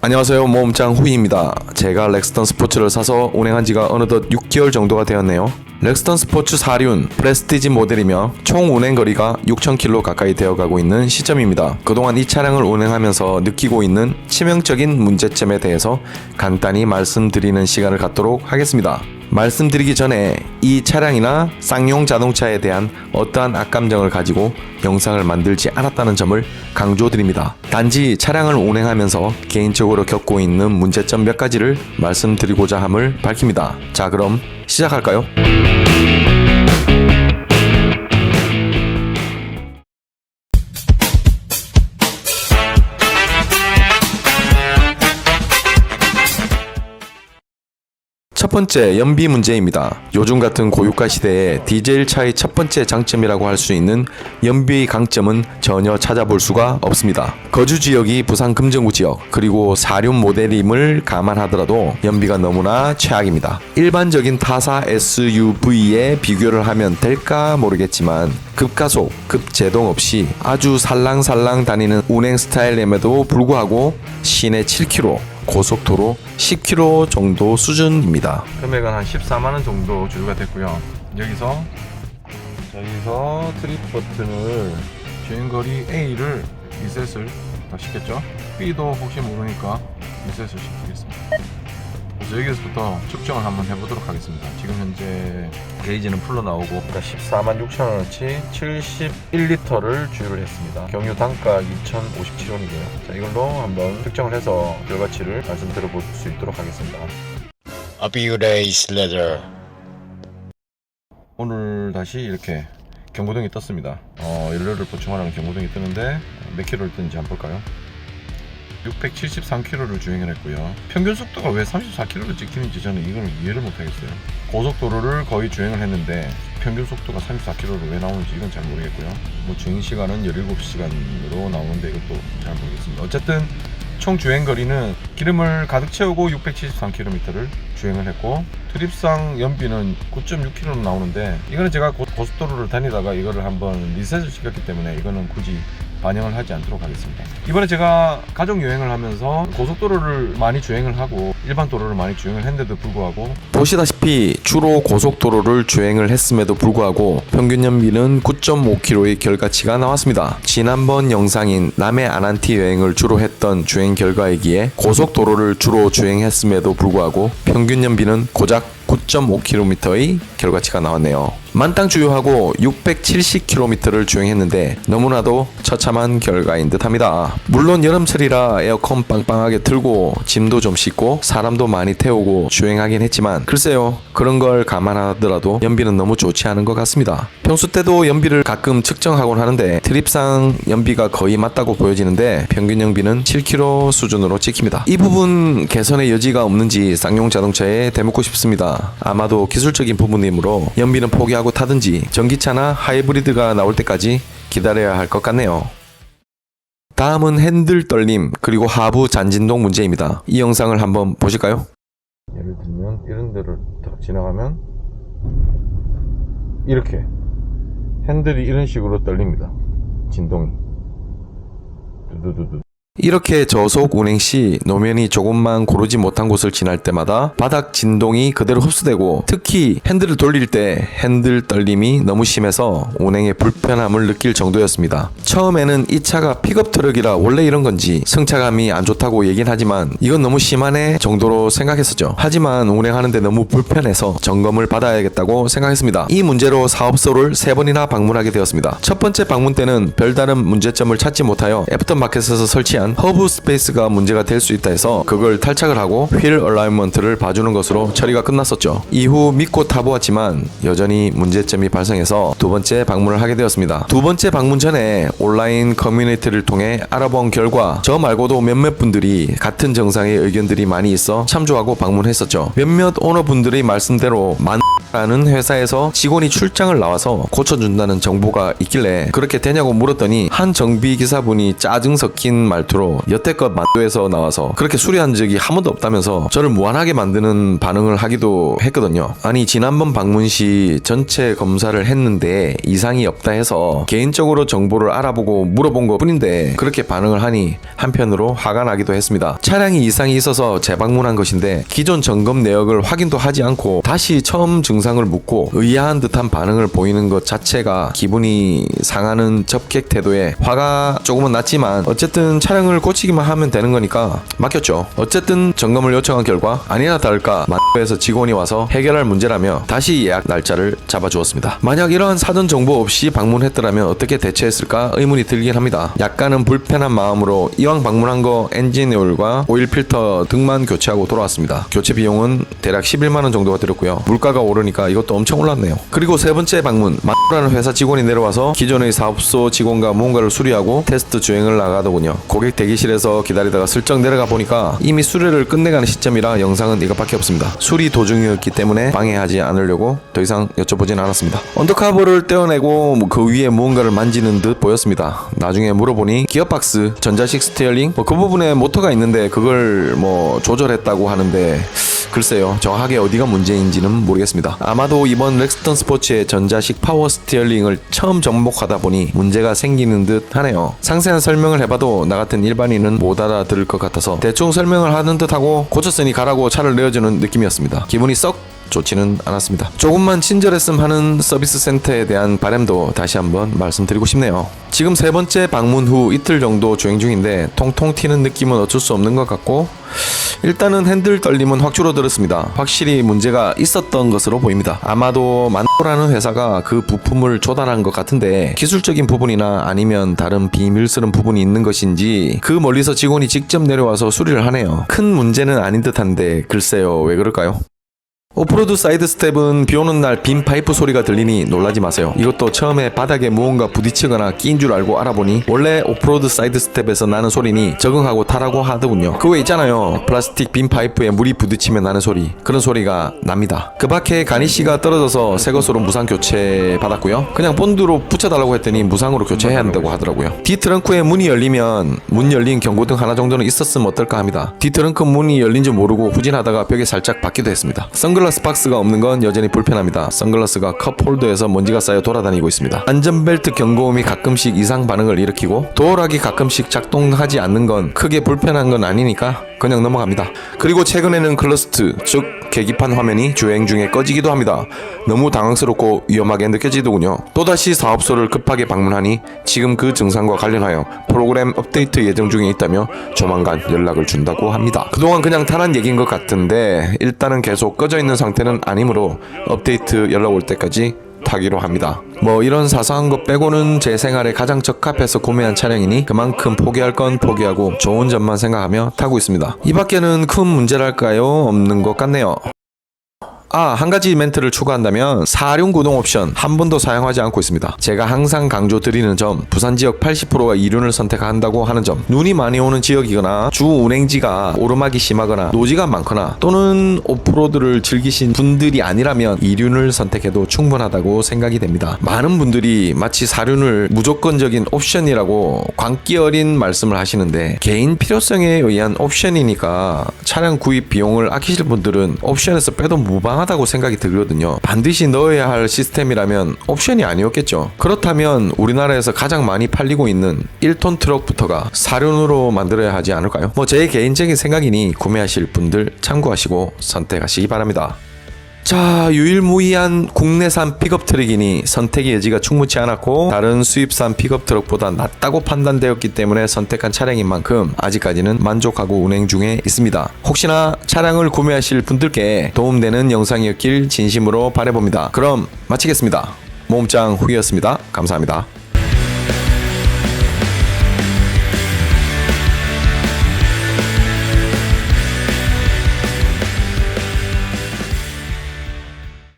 안녕하세요, 모험장 후이입니다. 제가 렉스턴 스포츠를 사서 운행한 지가 어느덧 6개월 정도가 되었네요. 렉스턴 스포츠 4륜 프레스티지 모델이며 총 운행거리가 6,000km 가까이 되어가고 있는 시점입니다. 그동안 이 차량을 운행하면서 느끼고 있는 치명적인 문제점에 대해서 간단히 말씀드리는 시간을 갖도록 하겠습니다. 말씀드리기 전에 이 차량이나 쌍용 자동차에 대한 어떠한 악감정을 가지고 영상을 만들지 않았다는 점을 강조드립니다. 단지 차량을 운행하면서 개인적으로 겪고 있는 문제점 몇 가지를 말씀드리고자 함을 밝힙니다. 자, 그럼 시작할까요? 첫 번째, 연비 문제입니다. 요즘 같은 고유가 시대에 디젤 차의 첫 번째 장점이라고 할 수 있는 연비의 강점은 전혀 찾아볼 수가 없습니다. 거주 지역이 부산 금정구 지역, 그리고 4륜 모델임을 감안하더라도 연비가 너무나 최악입니다. 일반적인 타사 SUV에 비교를 하면 될까 모르겠지만 급가속, 급제동 없이 아주 살랑살랑 다니는 운행 스타일임에도 불구하고 시내 7km, 고속도로 10km 정도 수준입니다. 금액은 한 14만원 정도 주유가 됐고요. 여기서 트립 버튼을 주행거리 A를 리셋을 시켰죠. B도 혹시 모르니까 리셋을 시키겠습니다. 그래서 여기서부터 측정을 한번 해보도록 하겠습니다. 지금 현재 게이지는 풀로 나오고 146,000원어치 71리터를 주유를 했습니다. 경유 단가 2,057원이고요. 자, 이걸로 한번 측정을 해서 결과치를 말씀드려 볼 수 있도록 하겠습니다. A few days later. 오늘 다시 이렇게 경고등이 떴습니다. 연료를 보충하라는 경고등이 뜨는데 몇 킬로를 뜨는지 한번 볼까요? 673km를 주행을 했고요. 평균 속도가 왜 34km를 찍히는지 저는 이걸 이해를 못하겠어요. 고속도로를 거의 주행을 했는데 평균 속도가 34km로 왜 나오는지 이건 잘 모르겠고요. 뭐 주행시간은 17시간으로 나오는데 이것도 잘 모르겠습니다. 어쨌든 총 주행거리는 기름을 가득 채우고 673km를 주행을 했고, 드립상 연비는 9.6km로 나오는데 이거는 제가 고속도로를 다니다가 이거를 한번 리셋을 시켰기 때문에 이거는 굳이 반영을 하지 않도록 하겠습니다. 이번에 제가 가족 여행을 하면서 고속도로를 많이 주행을 하고 일반 도로를 많이 주행을 했는데도 불구하고 보시다시피 주로 고속도로를 주행을 했음에도 불구하고 평균 연비는 9.5km의 결과치가 나왔습니다. 지난번 영상인 남해 아난티 여행을 주로 했던 주행 결과이기에 고속도로를 주로 주행했음에도 불구하고 평균 연비는 고작 9.5km의 결과치가 나왔네요. 만땅 주유하고 670km를 주행했는데 너무나도 처참한 결과인 듯 합니다. 물론 여름철이라 에어컨 빵빵하게 틀고 짐도 좀 싣고 사람도 많이 태우고 주행하긴 했지만 글쎄요, 그런 걸 감안하더라도 연비는 너무 좋지 않은 것 같습니다. 평소 때도 연비를 가끔 측정하곤 하는데 트립상 연비가 거의 맞다고 보여지는데 평균 연비는 7km 수준으로 찍힙니다. 이 부분 개선의 여지가 없는지 쌍용 자동차에 대묻고 싶습니다. 아마도 기술적인 부분이므로 연비는 포기하고 타든지 전기차나 하이브리드가 나올 때까지 기다려야 할 것 같네요. 다음은 핸들 떨림 그리고 하부 잔진동 문제입니다. 이 영상을 한번 보실까요? 예를 들면 이런 데를 딱 지나가면 이렇게 핸들이 이런 식으로 떨립니다. 진동이 두두두두. 이렇게 저속 운행 시 노면이 조금만 고르지 못한 곳을 지날 때마다 바닥 진동이 그대로 흡수되고 특히 핸들을 돌릴 때 핸들 떨림이 너무 심해서 운행에 불편함을 느낄 정도였습니다. 처음에는 이 차가 픽업 트럭이라 원래 이런 건지 승차감이 안 좋다고 얘긴 하지만 이건 너무 심하네 정도로 생각했었죠. 하지만 운행하는데 너무 불편해서 점검을 받아야겠다고 생각했습니다. 이 문제로 사업소를 3번이나 방문하게 되었습니다. 첫 번째 방문 때는 별다른 문제점을 찾지 못하여 애프터마켓에서 설치한 허브 스페이스가 문제가 될 수 있다 해서 그걸 탈착을 하고 휠 얼라이먼트를 봐주는 것으로 처리가 끝났었죠. 이후 믿고 타보았지만 여전히 문제점이 발생해서 두 번째 방문을 하게 되었습니다. 두 번째 방문 전에 온라인 커뮤니티를 통해 알아본 결과 저 말고도 몇몇 분들이 같은 정상의 의견들이 많이 있어 참조하고 방문했었죠. 몇몇 오너분들의 말씀대로 라는 회사에서 직원이 출장을 나와서 고쳐준다는 정보가 있길래 그렇게 되냐고 물었더니 한 정비기사분이 짜증 섞인 말투로 여태껏 만도에서 나와서 그렇게 수리한 적이 한 번도 없다면서 저를 무안하게 만드는 반응을 하기도 했거든요. 아니 지난번 방문 시 전체 검사를 했는데 이상이 없다 해서 개인적으로 정보를 알아보고 물어본 것 뿐인데 그렇게 반응을 하니 한편으로 화가 나기도 했습니다. 차량이 이상이 있어서 재방문한 것인데 기존 점검 내역을 확인도 하지 않고 다시 처음 증상을 묻고 의아한 듯한 반응을 보이는 것 자체가 기분이 상하는 접객 태도에 화가 조금은 났지만 어쨌든 차량을 고치기만 하면 되는 거니까 맡겼죠. 어쨌든 점검을 요청한 결과 아니나 다를까 만도에서 직원이 와서 해결할 문제라며 다시 예약 날짜를 잡아주었습니다. 만약 이러한 사전 정보 없이 방문했더라면 어떻게 대처했을까 의문이 들긴 합니다. 약간은 불편한 마음으로 이왕 방문한 거 엔진 오일과 오일 필터 등만 교체하고 돌아왔습니다. 교체 비용은 대략 11만원 정도가 들었고요. 물가가 오르니까 이것도 엄청 올랐네요. 그리고 세 번째 방문, 만도라는 회사 직원이 내려와서 기존의 사업소 직원과 무언가를 수리하고 테스트 주행을 나가더군요. 고객 대기실에서 기다리다가 슬쩍 내려가 보니까 이미 수리를 끝내가는 시점이라 영상은 이것밖에 없습니다. 수리 도중이었기 때문에 방해하지 않으려고 더 이상 여쭤보진 않았습니다. 언더카버를 떼어내고 그 위에 무언가를 만지는 듯 보였습니다. 나중에 물어보니 기어박스, 전자식 스티어링 그 부분에 모터가 있는데 그걸 조절했다고 하는데 글쎄요, 정확하게 어디가 문제인지는 모르겠습니다. 아마도 이번 렉스턴 스포츠의 전자식 파워 스티어링을 처음 접목하다 보니 문제가 생기는 듯 하네요. 상세한 설명을 해봐도 나 같은 일반인은 못 알아들을 것 같아서 대충 설명을 하는 듯하고 고쳤으니 가라고 차를 내어주는 느낌이었습니다. 기분이 썩 좋지는 않았습니다. 조금만 친절했음 하는 서비스 센터에 대한 바람도 다시 한번 말씀드리고 싶네요. 지금 세 번째 방문 후 이틀 정도 주행 중인데 통통 튀는 느낌은 어쩔 수 없는 것 같고 일단은 핸들 떨림은 확 줄어들었습니다. 확실히 문제가 있었던 것으로 보입니다. 아마도 만도라는 회사가 그 부품을 조달한 것 같은데 기술적인 부분이나 아니면 다른 비밀스러운 부분이 있는 것인지 그 멀리서 직원이 직접 내려와서 수리를 하네요. 큰 문제는 아닌 듯한데 글쎄요, 왜 그럴까요? 오프로드 사이드 스텝은 비 오는 날 빈 파이프 소리가 들리니 놀라지 마세요. 이것도 처음에 바닥에 무언가 부딪히거나 끼인 줄 알고 알아보니 원래 오프로드 사이드 스텝에서 나는 소리니 적응하고 타라고 하더군요. 그 외 있잖아요, 플라스틱 빈 파이프에 물이 부딪히면 나는 소리, 그런 소리가 납니다. 그 밖에 가니쉬가 떨어져서 새 것으로 무상 교체 받았고요. 그냥 본드로 붙여달라고 했더니 무상으로 교체해야 한다고 하더라고요. 뒤트렁크에 문이 열리면 문 열린 경고등 하나 정도는 있었으면 어떨까 합니다. 뒤트렁크 문이 열린 줄 모르고 후진하다가 벽에 살짝 박기도 했습니다. 선글라스 박스가 없는 건 여전히 불편합니다. 선글라스가 컵 홀더에서 먼지가 쌓여 돌아다니고 있습니다. 안전벨트 경고음이 가끔씩 이상 반응을 일으키고 도어락이 가끔씩 작동하지 않는 건 크게 불편한 건 아니니까 그냥 넘어갑니다. 그리고 최근에는 클러스트, 즉 계기판 화면이 주행 중에 꺼지기도 합니다. 너무 당황스럽고 위험하게 느껴지더군요. 또다시 사업소를 급하게 방문하니 지금 그 증상과 관련하여 프로그램 업데이트 예정 중에 있다며 조만간 연락을 준다고 합니다. 그동안 그냥 타는 얘기인 것 같은데 일단은 계속 꺼져 있는 상태는 아니므로 업데이트 연락 올 때까지 타기로 합니다. 이런 사소한 것 빼고는 제 생활에 가장 적합해서 구매한 차량이니 그만큼 포기할 건 포기하고 좋은 점만 생각하며 타고 있습니다. 이 밖에는 큰 문제랄까요? 없는 것 같네요. 한 가지 멘트를 추가한다면 사륜 구동 옵션 한 번도 사용하지 않고 있습니다. 제가 항상 강조드리는 점, 부산 지역 80%가 이륜을 선택한다고 하는 점, 눈이 많이 오는 지역이거나 주 운행지가 오르막이 심하거나 노지가 많거나 또는 오프로드를 즐기신 분들이 아니라면 이륜을 선택해도 충분하다고 생각이 됩니다. 많은 분들이 마치 사륜을 무조건적인 옵션이라고 광기 어린 말씀을 하시는데 개인 필요성에 의한 옵션이니까 차량 구입 비용을 아끼실 분들은 옵션에서 빼도 무방하다고 생각이 들거든요. 반드시 넣어야 할 시스템이라면 옵션이 아니었겠죠. 그렇다면 우리나라에서 가장 많이 팔리고 있는 1톤 트럭부터가 사륜으로 만들어야 하지 않을까요? 제 개인적인 생각이니 구매하실 분들 참고하시고 선택하시기 바랍니다. 자, 유일무이한 국내산 픽업 트럭이니 선택의 여지가 충분치 않았고 다른 수입산 픽업 트럭보다 낫다고 판단되었기 때문에 선택한 차량인 만큼 아직까지는 만족하고 운행 중에 있습니다. 혹시나 차량을 구매하실 분들께 도움되는 영상이었길 진심으로 바라봅니다. 그럼 마치겠습니다. 모험장 후기였습니다. 감사합니다.